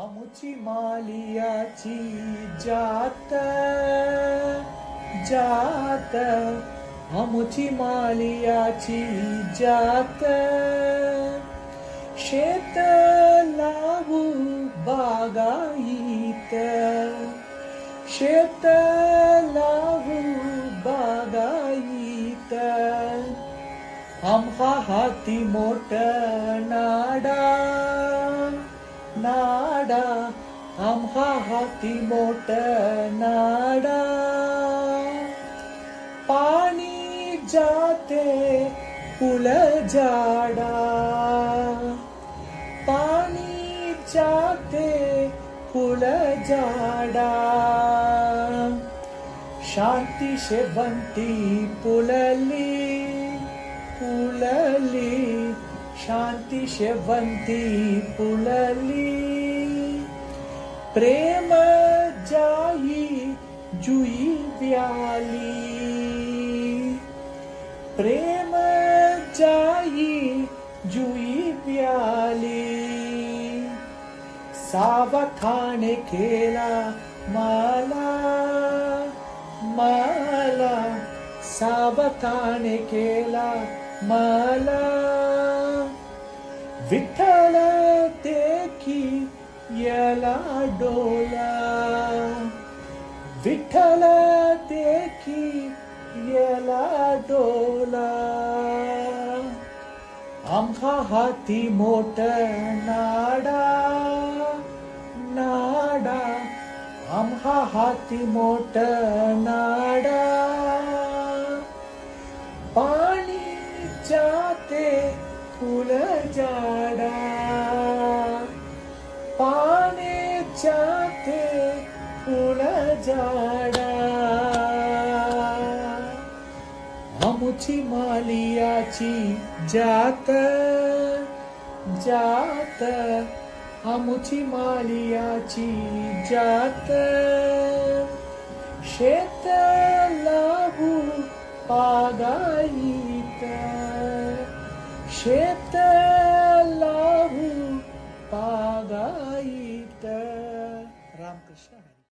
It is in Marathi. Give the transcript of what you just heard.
आमुची मालियाची जात जात, आमुची मालियाची जात, शेत लावू बागायत, शेत लावू बागायत, आम्हा हाती मोठ नाडा नाडा, आम्हा हाती मोठ नाडा, पाणी जाते पुल जाडा, पाणी जाते पुल जाडा, शांती शेवंती पुलली पुलली, शांती शेवंती पुलली, प्रेम जाई जुई व्याली, प्रेम जाई जुई व्याली, सावधाने केला मला मला, सावधाने केला मला, विठ्ठल देखी यला डोला, विठ्ठल देखी यला डोला, आम्हा हाती मोठ नाडा नाडा, आम्हा हाती मोठ नाडा, पाणी जाते फुल जाडा, पाणी जाते फुल जाडा, आमुची मालियाची जात जात, आमुची मालियाची जात, शेत लावू बागायत, शेत लावू बागायत. रामकृष्ण.